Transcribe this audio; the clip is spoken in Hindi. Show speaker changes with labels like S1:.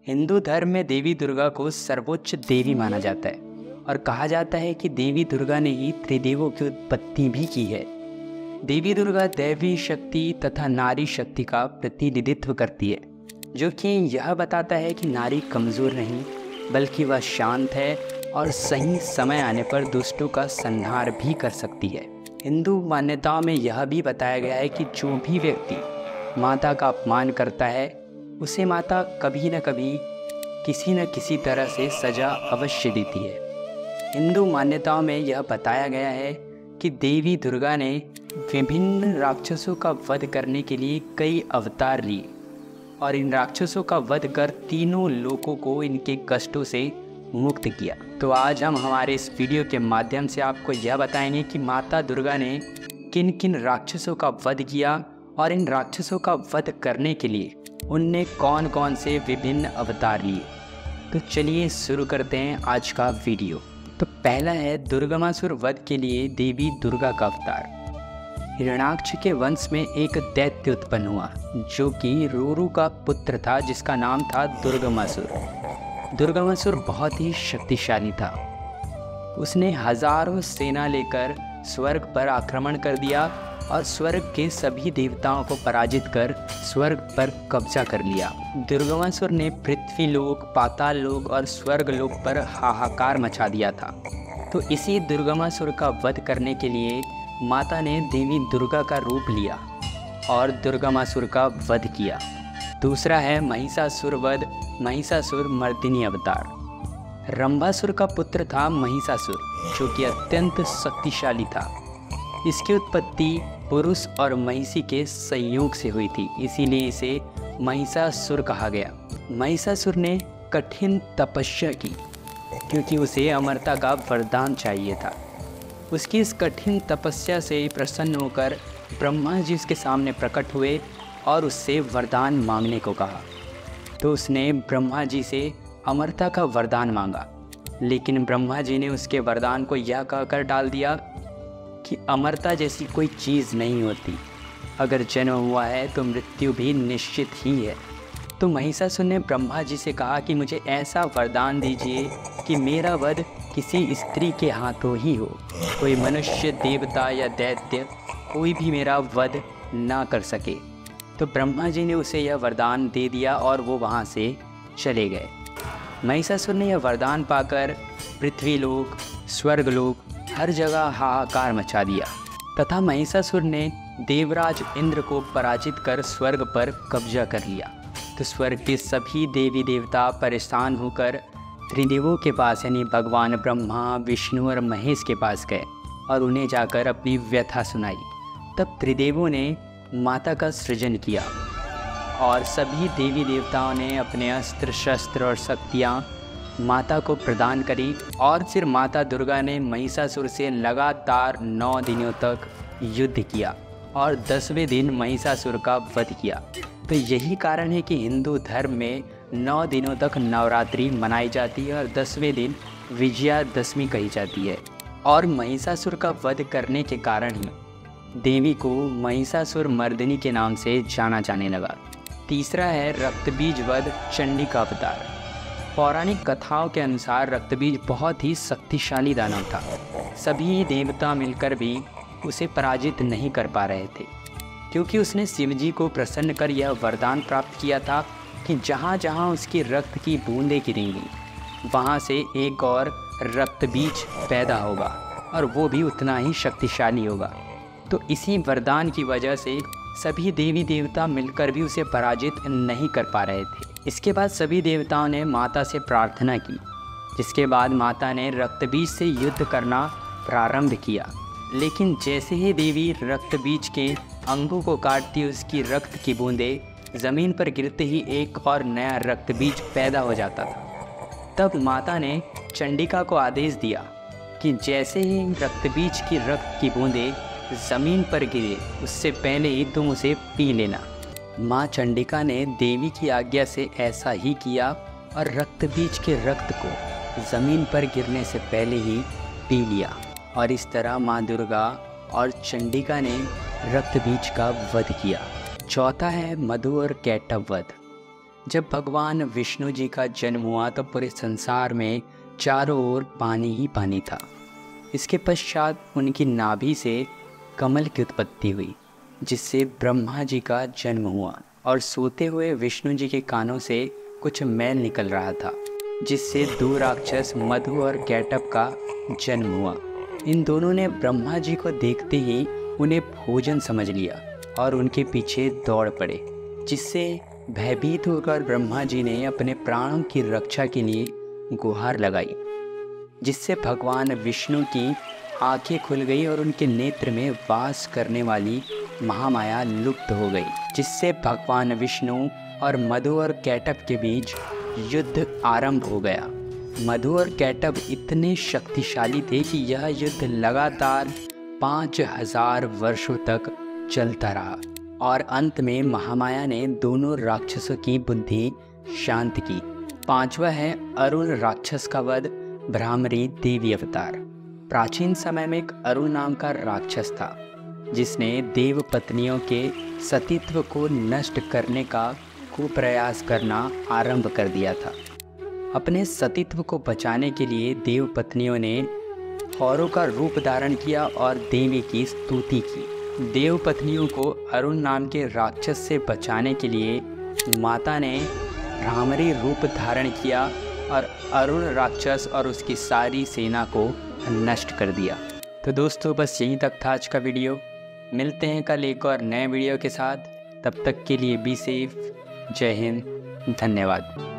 S1: हिंदू धर्म में देवी दुर्गा को सर्वोच्च देवी माना जाता है और कहा जाता है कि देवी दुर्गा ने ही त्रिदेवों की उत्पत्ति भी की है। देवी दुर्गा दैवी शक्ति तथा नारी शक्ति का प्रतिनिधित्व करती है, जो कि यह बताता है कि नारी कमज़ोर नहीं बल्कि वह शांत है और सही समय आने पर दुष्टों का संहार भी कर सकती है। हिंदू मान्यताओं में यह भी बताया गया है कि जो भी व्यक्ति माता का अपमान करता है उसे माता कभी न कभी किसी न किसी तरह से सज़ा अवश्य देती है। हिंदू मान्यताओं में यह बताया गया है कि देवी दुर्गा ने विभिन्न राक्षसों का वध करने के लिए कई अवतार लिए और इन राक्षसों का वध कर तीनों लोगों को इनके कष्टों से मुक्त किया। तो आज हम हमारे इस वीडियो के माध्यम से आपको यह बताएंगे कि माता दुर्गा ने किन किन राक्षसों का वध किया और इन राक्षसों का वध करने के लिए उनने कौन कौन से विभिन्न अवतार लिए। तो चलिए शुरू करते हैं आज का वीडियो। तो पहला है दुर्गमासुर वध के लिए देवी दुर्गा का अवतार। हिरण्याक्ष के वंश में एक दैत्य उत्पन्न हुआ जो कि रोरु का पुत्र था, जिसका नाम था दुर्गमासुर। दुर्गमासुर बहुत ही शक्तिशाली था। उसने हजारों सेना लेकर स्वर्ग पर आक्रमण कर दिया और स्वर्ग के सभी देवताओं को पराजित कर स्वर्ग पर कब्जा कर लिया। दुर्गमासुर ने पृथ्वी लोक, पाताल लोक और स्वर्ग लोक पर हाहाकार मचा दिया था। तो इसी दुर्गमासुर का वध करने के लिए माता ने देवी दुर्गा का रूप लिया और दुर्गमासुर का वध किया। दूसरा है महिषासुर वध, महिषासुर मर्दिनी अवतार। रंभासुर का पुत्र था महिषासुर, जो कि अत्यंत शक्तिशाली था। इसकी उत्पत्ति पुरुष और महिषी के संयोग से हुई थी, इसीलिए इसे महिषासुर कहा गया। महिषासुर ने कठिन तपस्या की क्योंकि उसे अमरता का वरदान चाहिए था। उसकी इस कठिन तपस्या से प्रसन्न होकर ब्रह्मा जी उसके सामने प्रकट हुए और उससे वरदान मांगने को कहा। तो उसने ब्रह्मा जी से अमरता का वरदान मांगा, लेकिन ब्रह्मा जी ने उसके वरदान को यह कहकर डाल दिया कि अमरता जैसी कोई चीज़ नहीं होती, अगर जन्म हुआ है तो मृत्यु भी निश्चित ही है। तो महिषासुर ने ब्रह्मा जी से कहा कि मुझे ऐसा वरदान दीजिए कि मेरा वध किसी स्त्री के हाथों ही हो, कोई मनुष्य, देवता या दैत्य कोई भी मेरा वध ना कर सके। तो ब्रह्मा जी ने उसे यह वरदान दे दिया और वो वहाँ से चले गए। महिषासुर ने यह वरदान पाकर पृथ्वीलोक, स्वर्गलोक हर जगह हाहाकार मचा दिया तथा महिषासुर ने देवराज इंद्र को पराजित कर स्वर्ग पर कब्जा कर लिया। तो स्वर्ग के सभी देवी देवता परेशान होकर त्रिदेवों के पास यानी भगवान ब्रह्मा, विष्णु और महेश के पास गए और उन्हें जाकर अपनी व्यथा सुनाई। तब त्रिदेवों ने माता का सृजन किया और सभी देवी देवताओं ने अपने अस्त्र शस्त्र और शक्तियाँ माता को प्रदान करी और फिर माता दुर्गा ने महिषासुर से लगातार 9 दिनों तक युद्ध किया और 10वें दिन महिषासुर का वध किया। तो यही कारण है कि हिंदू धर्म में 9 दिनों तक नवरात्रि मनाई जाती है और 10वें दिन विजयादशमी कही जाती है। और महिषासुर का वध करने के कारण ही देवी को महिषासुर मर्दिनी के नाम से जाना जाने लगा। तीसरा है रक्तबीज वध, चंडी का अवतार। पौराणिक कथाओं के अनुसार रक्तबीज बहुत ही शक्तिशाली दानव था। सभी देवता मिलकर भी उसे पराजित नहीं कर पा रहे थे, क्योंकि उसने शिवजी को प्रसन्न कर यह वरदान प्राप्त किया था कि जहाँ जहाँ उसकी रक्त की बूंदें गिरेंगी वहाँ से एक और रक्तबीज पैदा होगा और वो भी उतना ही शक्तिशाली होगा। तो इसी वरदान की वजह से सभी देवी देवता मिलकर भी उसे पराजित नहीं कर पा रहे थे। इसके बाद सभी देवताओं ने माता से प्रार्थना की, जिसके बाद माता ने रक्तबीज से युद्ध करना प्रारंभ किया। लेकिन जैसे ही देवी रक्तबीज के अंगों को काटती, उसकी रक्त की बूंदें ज़मीन पर गिरते ही एक और नया रक्तबीज पैदा हो जाता था। तब माता ने चंडिका को आदेश दिया कि जैसे ही रक्तबीज की रक्त की बूंदें ज़मीन पर गिरे उससे पहले ही तुम उसे पी लेना। माँ चंडिका ने देवी की आज्ञा से ऐसा ही किया और रक्तबीज के रक्त को ज़मीन पर गिरने से पहले ही पी लिया और इस तरह माँ दुर्गा और चंडिका ने रक्तबीज का वध किया। चौथा है मधु और कैटव वध। जब भगवान विष्णु जी का जन्म हुआ तो पूरे संसार में चारों ओर पानी ही पानी था। इसके पश्चात उनकी नाभि से कमल की उत्पत्ति हुई, जिससे ब्रह्मा जी का जन्म हुआ और सोते हुए विष्णु जी के कानों से कुछ मैल निकल रहा था, जिससे दो राक्षस मधु और कैटभ का जन्म हुआ। इन दोनों ने ब्रह्मा जी को देखते ही उन्हें भोजन समझ लिया और उनके पीछे दौड़ पड़े, जिससे भयभीत होकर ब्रह्मा जी ने अपने प्राणों की रक्षा के लिए गुहार लगाई, जिससे भगवान विष्णु की आंखें खुल गई और उनके नेत्र में वास करने वाली महामाया लुप्त हो गई, जिससे भगवान विष्णु और मधु और कैटभ के बीच युद्ध आरंभ हो गया। मधु और कैटभ इतने शक्तिशाली थे कि यह युद्ध लगातार 5000 वर्षों तक चलता रहा और अंत में महामाया ने दोनों राक्षसों की बुद्धि शांत की। पांचवा है अरुण राक्षस का वध, भ्रामरी देवी अवतार। प्राचीन समय में एक अरुण नाम का राक्षस था, जिसने देव पत्नियों के सतीत्व को नष्ट करने का कुप्रयास करना आरंभ कर दिया था। अपने सतीत्व को बचाने के लिए देव पत्नियों ने हौरों का रूप धारण किया और देवी की स्तुति की। देव पत्नियों को अरुण नाम के राक्षस से बचाने के लिए माता ने भ्रामरी रूप धारण किया और अरुण राक्षस और उसकी सारी सेना को नष्ट कर दिया। तो दोस्तों, बस यहीं तक था आज का वीडियो। मिलते हैं कल एक और नए वीडियो के साथ। तब तक के लिए बी सेफ। जय हिंद, धन्यवाद।